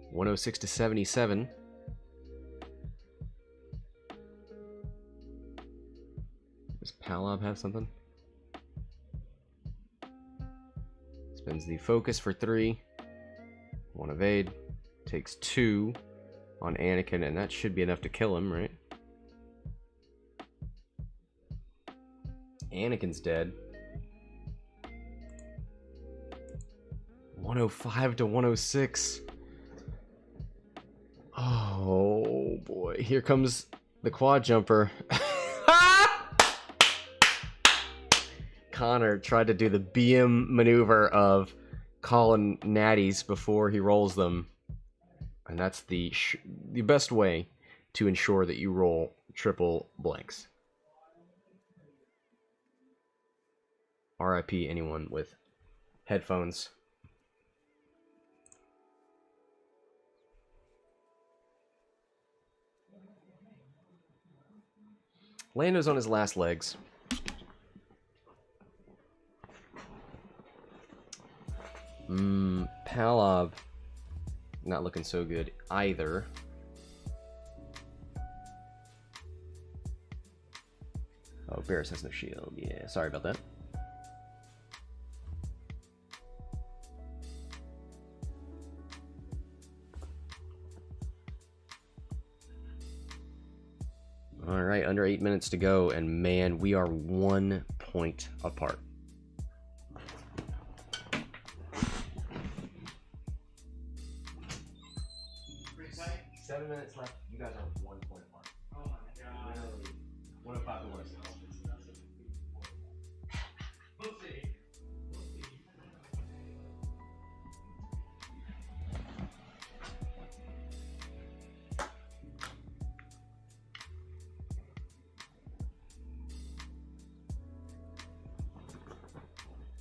S1: 106 to 77. Does Palob have something? Spends the focus for 3. 1 evade. Takes 2 on Anakin, and that should be enough to kill him, right? Anakin's dead. 105 to 106. Oh boy, here comes the quad jumper. Connor tried to do the BM maneuver of calling natties before he rolls them. And that's the best way to ensure that you roll triple blanks. RIP anyone with headphones. Lando's on his last legs. Palob, not looking so good either. Oh, Bariss has no shield. Yeah, sorry about that. All right, under 8 minutes to go, and man, we are 1 point apart.
S2: Pretty tight.
S1: 7 minutes left. You guys are 1 point apart.
S2: Oh my god.
S1: Literally, 1 of 5 to 1.
S2: We'll see. We'll see.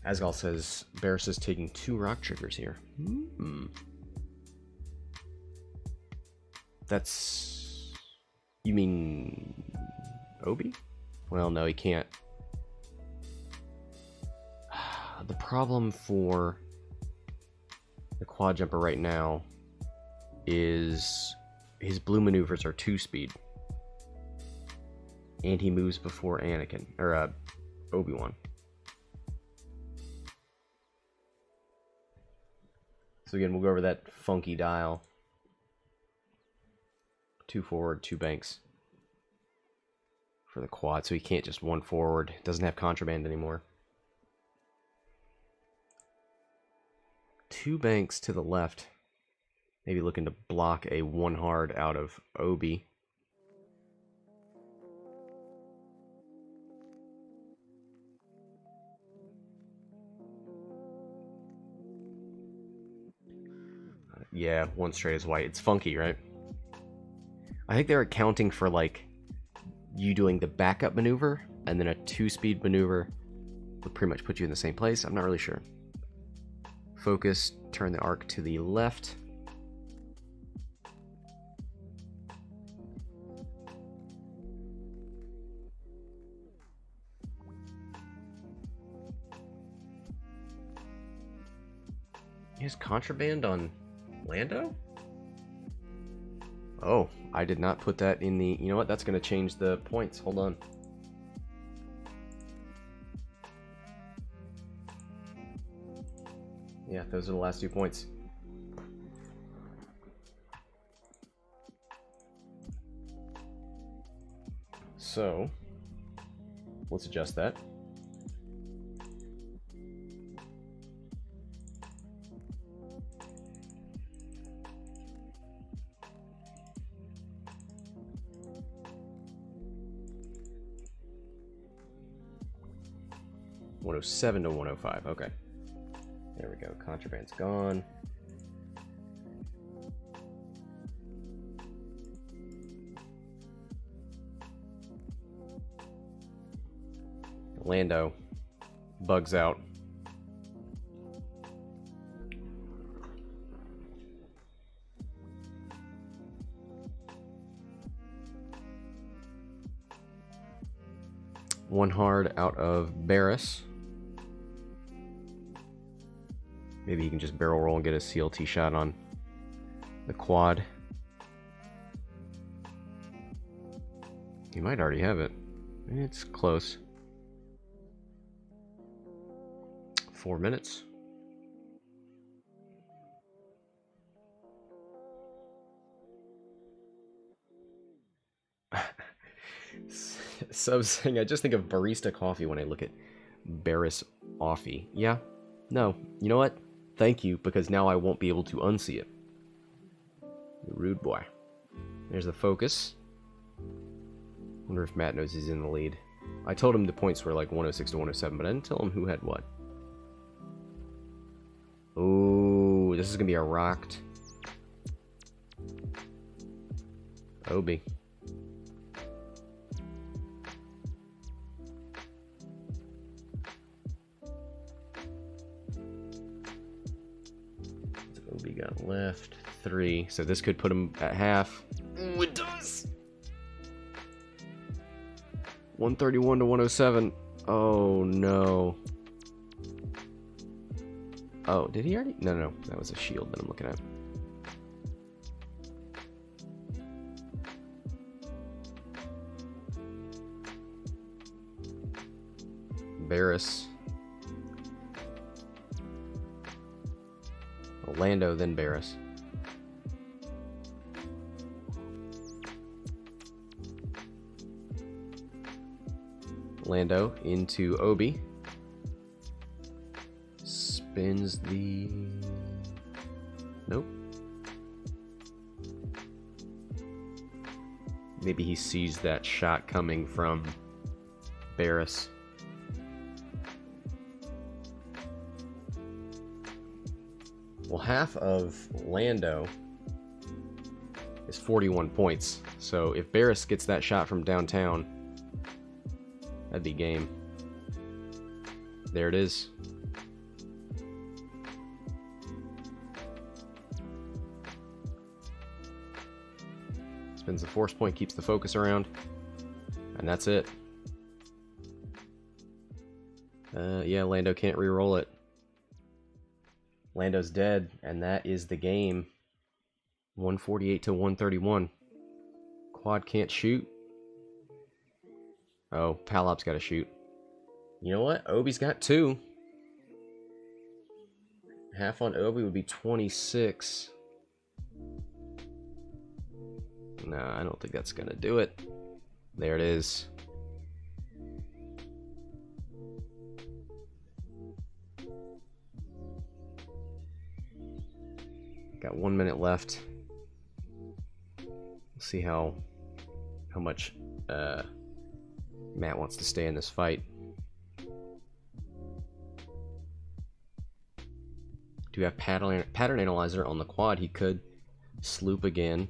S1: Asgal says Bariss is taking 2 rock triggers here. That's... You mean... Obi? Well, no, he can't. The problem for the quad jumper right now is his blue maneuvers are 2-speed. And he moves before Anakin, or Obi-Wan. So again, we'll go over that funky dial. 2 forward, 2 banks for the quad, so he can't just 1 forward. Doesn't have contraband anymore. 2 banks to the left. Maybe looking to block a 1 hard out of Obi. Yeah, 1 straight is white. It's funky, right? I think they're accounting for, like, you doing the backup maneuver, and then a 2-speed maneuver would pretty much put you in the same place. I'm not really sure. Focus, turn the arc to the left. He has contraband on Lando? Oh, I did not put that in the... You know what? That's going to change the points. Hold on. Yeah, those are the last 2 points. So, let's adjust that. $107 to $105. Okay. There we go. Contraband's gone. Lando bugs out. One hard out of Bariss. Maybe he can just barrel roll and get a CLT shot on the quad. He might already have it. It's close. 4 minutes. Subs saying, I just think of barista coffee when I look at Bariss Offee. Yeah, no, you know what? Thank you, because now I won't be able to unsee it. You rude boy. There's the focus. Wonder if Matt knows he's in the lead. I told him the points were like 106 to 107, but I didn't tell him who had what. Ooh, this is gonna be a rocked Obi. Obi got left 3, so this could put him at half. Ooh, it does. 131 to 107. Oh no. Oh, did he already? No, no, that was a shield that I'm looking at. Bariss. Lando, then Bariss. Lando into Obi. Spins the... Nope. Maybe he sees that shot coming from Bariss. Well, half of Lando is 41 points. So if Bariss gets that shot from downtown, that'd be game. There it is. Spins the force point, keeps the focus around, and that's it. Yeah, Lando can't re-roll it. Lando's dead, and that is the game. 148 to 131. Quad can't shoot. Oh, Palob's got to shoot. You know what? Obi's got 2. Half on Obi would be 26. No, I don't think that's going to do it. There it is. Got 1 minute left. We'll see how much Matt wants to stay in this fight. Do have pattern analyzer on the quad. He could sloop again,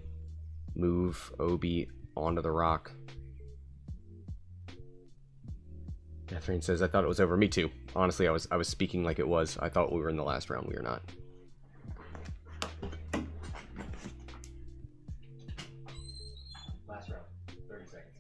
S1: move Obi onto the rock. Catherine says, "I thought it was over." Me too. Honestly, I was speaking like it was. I thought we were in the last round. We are not. Last round. 30 seconds.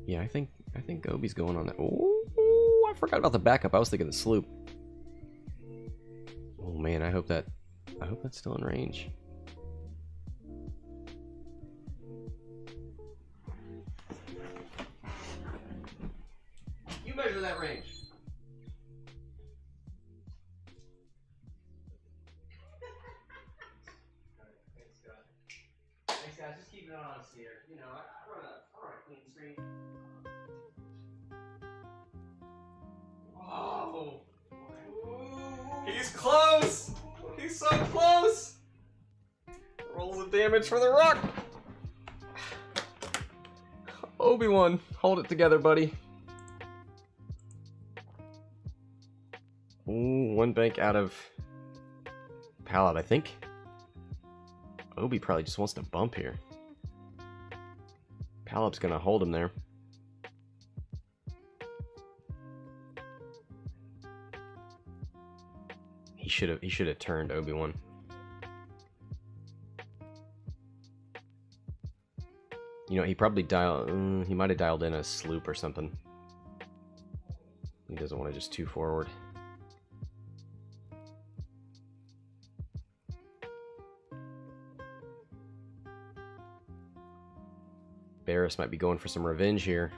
S1: Yeah, I think Obi's going on that. Oh, I forgot about the backup. I was thinking the sloop. Oh man, I hope that's still in range. You measure that range. Thanks, Scott. Thanks, guys. Just keeping it honest here. You know, I run a clean stream. Oh, he's close. He's so close. Rolls the damage for the rock. Obi-Wan, hold it together, buddy. Ooh, 1 bank out of Palob, I think. Obi probably just wants to bump here. Palob's gonna hold him there. He should have turned Obi-Wan. You know, he probably he might have dialed in a sloop or something. He doesn't want to just 2 forward. Bariss might be going for some revenge here.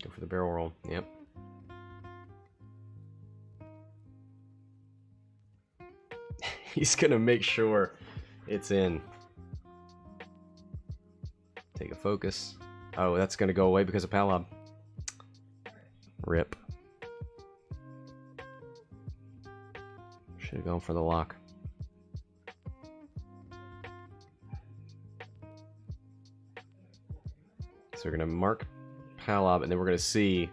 S1: Go for the barrel roll. Yep. He's gonna make sure it's in. Take a focus. Oh, that's gonna go away because of Palob. Rip. Should have gone for the lock. So we're gonna mark Palob, and then we're gonna see,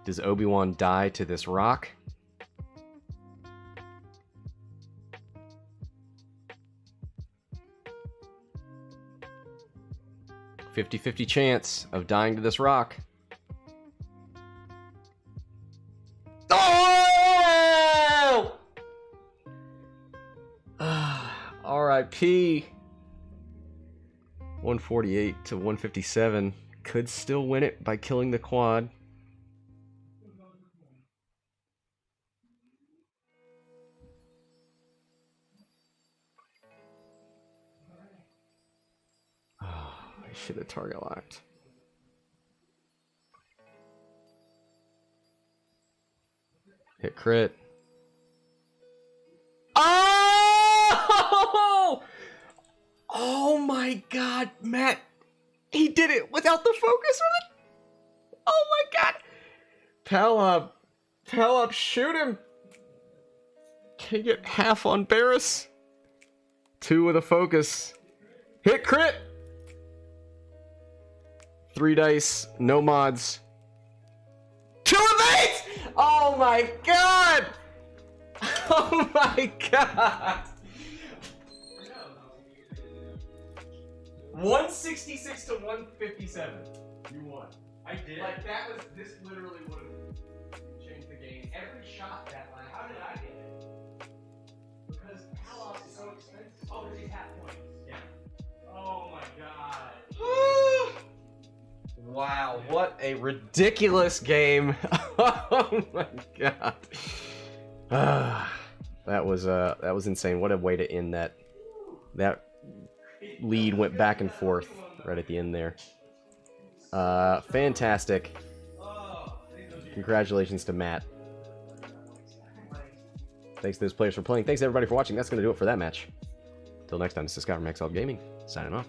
S1: does Obi-Wan die to this rock? .50-50 chance of dying to this rock. Oh! R.I.P. 148 to 157. Could still win it by killing the quad. I should have target locked. Hit crit. Oh! Oh my god, Matt. He did it without the focus on it. Oh my god. Palob, shoot him. Can you get half on Bariss? 2 with a focus. Hit crit. 3 dice, no mods. 2 evades! Oh my god! Oh my god! 166 to 157. You won.
S2: I did.
S1: Like this literally would have changed the game. Every shot that last.
S2: How did I get it?
S1: Because Palob is so expensive.
S2: Oh, because he's half points. Yeah. Oh my god.
S1: Wow, what a ridiculous game. Oh my god. That was insane. What a way to end that. That lead went back and forth right at the end there. Fantastic. Congratulations to Matt. Thanks to those players for playing. Thanks everybody for watching. That's going to do it for that match. Till next time, this is Scott from Hexiled Gaming, signing off.